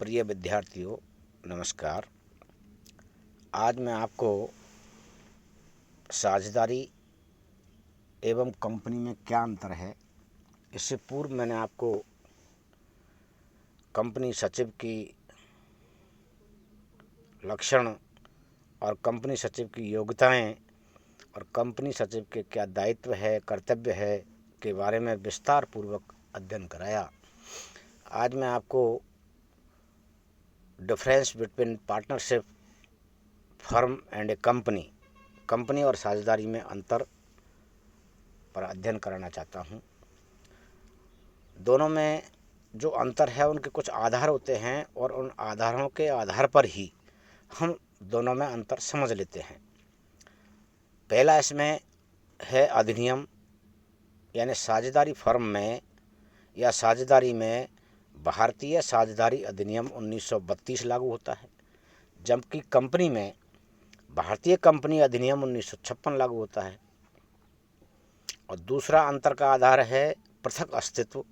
प्रिय विद्यार्थियों, नमस्कार। आज मैं आपको साझेदारी एवं कंपनी में क्या अंतर है, इससे पूर्व मैंने आपको कंपनी सचिव की लक्षण और कंपनी सचिव की योग्यताएं और कंपनी सचिव के क्या दायित्व है, कर्तव्य है के बारे में विस्तार पूर्वक अध्ययन कराया। आज मैं आपको difference between partnership firm and A company और साझेदारी में अंतर पर अध्ययन कराना चाहता हूँ। दोनों में जो अंतर है उनके कुछ आधार होते हैं और उन आधारों के आधार पर ही हम दोनों में अंतर समझ लेते हैं। पहला इसमें है अधिनियम, यानी साझेदारी फर्म में या साझेदारी में भारतीय साझेदारी अधिनियम 1932 लागू होता है, जबकि कंपनी में भारतीय कंपनी अधिनियम 1956 लागू होता है। और दूसरा अंतर का आधार है पृथक अस्तित्व।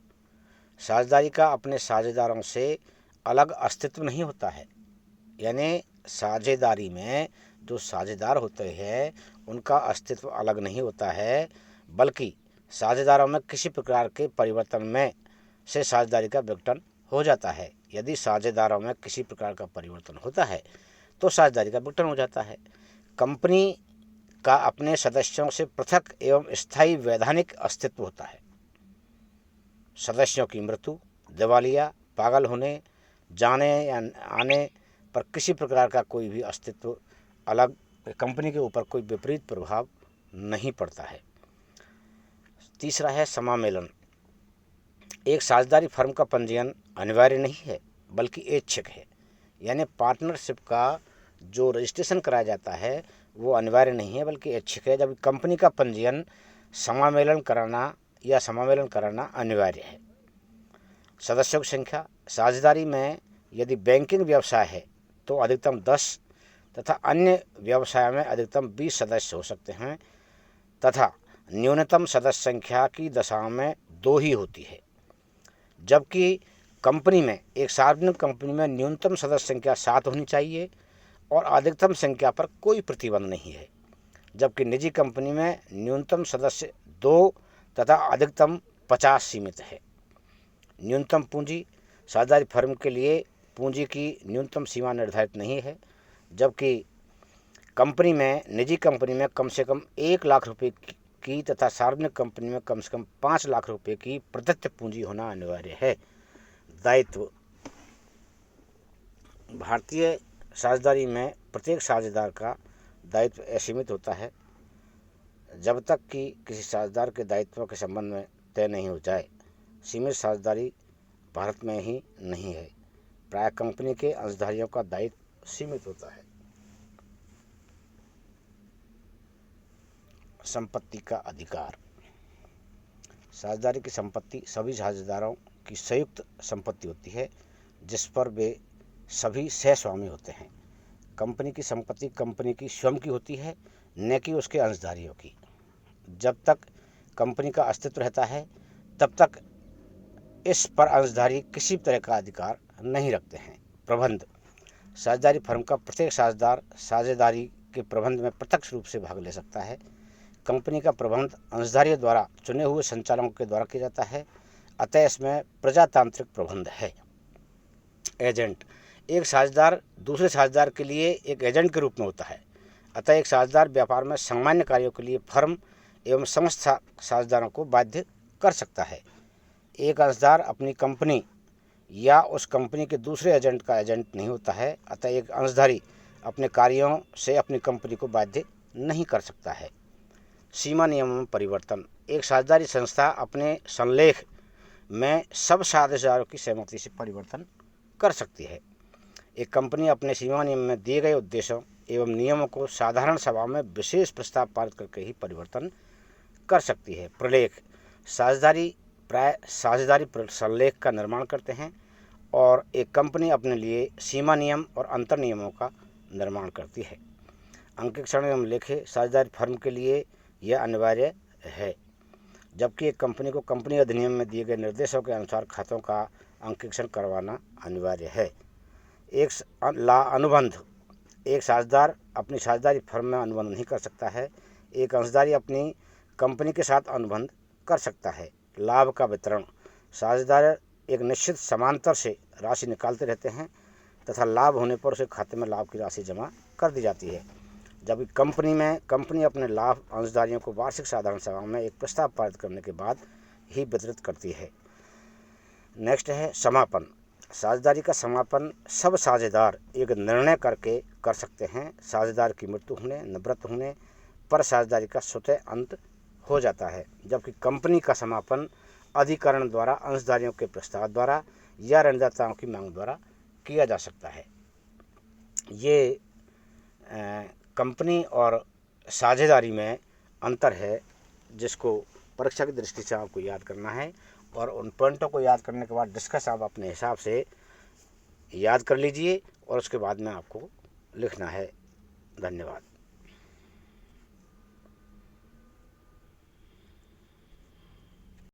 साझेदारी का अपने साझेदारों से अलग अस्तित्व नहीं होता है, यानी साझेदारी में जो साझेदार होते हैं उनका अस्तित्व अलग नहीं होता है, बल्कि साझेदारों में किसी प्रकार के परिवर्तन में से साझेदारी का विघटन हो जाता है। यदि साझेदारों में किसी प्रकार का परिवर्तन होता है तो साझेदारी का विघटन हो जाता है। कंपनी का अपने सदस्यों से पृथक एवं स्थायी वैधानिक अस्तित्व होता है। सदस्यों की मृत्यु, दिवालिया, पागल होने, जाने या आने पर किसी प्रकार का कोई भी अस्तित्व अलग कंपनी के ऊपर कोई विपरीत प्रभाव नहीं पड़ता है। तीसरा है समामेलन। एक साझेदारी फर्म का पंजीयन अनिवार्य नहीं है बल्कि ऐच्छिक है, यानी पार्टनरशिप का जो रजिस्ट्रेशन कराया जाता है वो अनिवार्य नहीं है बल्कि ऐच्छिक है, जबकि कंपनी का पंजीयन समामेलन कराना अनिवार्य है। सदस्यों की संख्या। साझेदारी में यदि बैंकिंग व्यवसाय है तो अधिकतम 10 तथा अन्य व्यवसाय में अधिकतम 20 सदस्य हो सकते हैं तथा न्यूनतम सदस्य संख्या की दशा में 2 ही होती है, जबकि कंपनी में एक सार्वजनिक कंपनी में न्यूनतम सदस्य संख्या 7 होनी चाहिए और अधिकतम संख्या पर कोई प्रतिबंध नहीं है, जबकि निजी कंपनी में न्यूनतम सदस्य 2 तथा अधिकतम 50 सीमित है। न्यूनतम पूंजी। साझेदारी फर्म के लिए पूंजी की न्यूनतम सीमा निर्धारित नहीं है, जबकि निजी कंपनी में कम से कम 1 लाख रुपए की तथा सार्वजनिक कंपनी में कम से कम 5 लाख रुपए की प्रत्यक्ष पूंजी होना अनिवार्य है। दायित्व। भारतीय साझेदारी में प्रत्येक साझेदार का दायित्व असीमित होता है जब तक कि किसी साझेदार के दायित्वों के संबंध में तय नहीं हो जाए। सीमित साझेदारी भारत में ही नहीं है, प्राय कंपनी के अंशधारियों का दायित्व सीमित होता है। संपत्ति का अधिकार। साझेदारी की संपत्ति सभी साझेदारों की संयुक्त संपत्ति होती है जिस पर वे सभी सहस्वामी होते हैं। कंपनी की संपत्ति कंपनी की स्वयं की होती है, न कि उसके अंशधारियों की। जब तक कंपनी का अस्तित्व रहता है तब तक इस पर अंशधारी किसी तरह का अधिकार नहीं रखते हैं। प्रबंध। साझेदारी फर्म का प्रत्येक साझेदार साझेदारी के प्रबंध में प्रत्यक्ष रूप से भाग ले सकता है। कंपनी का प्रबंध अंशधारियों द्वारा चुने हुए संचालकों के द्वारा किया जाता है, अतः इसमें प्रजातांत्रिक प्रबंध है। एजेंट। एक साझेदार दूसरे साझेदार के लिए एक एजेंट के रूप में होता है, अतः एक साझेदार व्यापार में सामान्य कार्यों के लिए फर्म एवं समस्त साझेदारों को बाध्य कर सकता है। एक अंशदार अपनी कंपनी या उस कंपनी के दूसरे एजेंट का एजेंट नहीं होता है, अतः एक अंशधारी अपने कार्यों से अपनी कंपनी को बाध्य नहीं कर सकता है। सीमा नियमों में परिवर्तन। एक साझेदारी संस्था अपने संलेख में सब साझेदारों की सहमति से परिवर्तन कर सकती है। एक कंपनी अपने सीमा नियम में दिए गए उद्देश्यों एवं नियमों को साधारण सभा में विशेष प्रस्ताव पारित करके ही परिवर्तन कर सकती है। प्रलेख। साझेदारी प्राय साझेदारी संलेख का निर्माण करते हैं और एक कंपनी अपने लिए सीमा नियम और अंतर नियमों का निर्माण करती है। अंकेक्षण एवं लेखे। साझेदारी फर्म के लिए यह अनिवार्य है, जबकि एक कंपनी को कंपनी अधिनियम में दिए गए निर्देशों के अनुसार खातों का अंकेक्षण करवाना अनिवार्य है। अनुबंध, एक साझेदार अपनी साझेदारी फर्म में अनुबंध नहीं कर सकता है, एक अंशधारी अपनी कंपनी के साथ अनुबंध कर सकता है। लाभ का वितरण, साझेदार एक निश्चित समांतर से राशि निकालते रहते हैं तथा लाभ होने पर उसे खाते में लाभ की राशि जमा कर दी जाती है। जबकि कंपनी अपने लाभ अंशधारियों को वार्षिक साधारण सभा में एक प्रस्ताव पारित करने के बाद ही वितरित करती है। नेक्स्ट है समापन। साझेदारी का समापन सब साझेदार एक निर्णय करके कर सकते हैं। साझेदार की मृत्यु होने, निवृत्त होने पर साझेदारी का स्वतः अंत हो जाता है, जबकि कंपनी का समापन अधिकरण द्वारा, अंशधारियों के प्रस्ताव द्वारा या ऋणदाताओं की मांग द्वारा किया जा सकता है। ये कंपनी और साझेदारी में अंतर है, जिसको परीक्षा की दृष्टि से आपको याद करना है, और उन पॉइंटों को याद करने के बाद डिस्कस आप अपने हिसाब से याद कर लीजिए और उसके बाद में आपको लिखना है। धन्यवाद।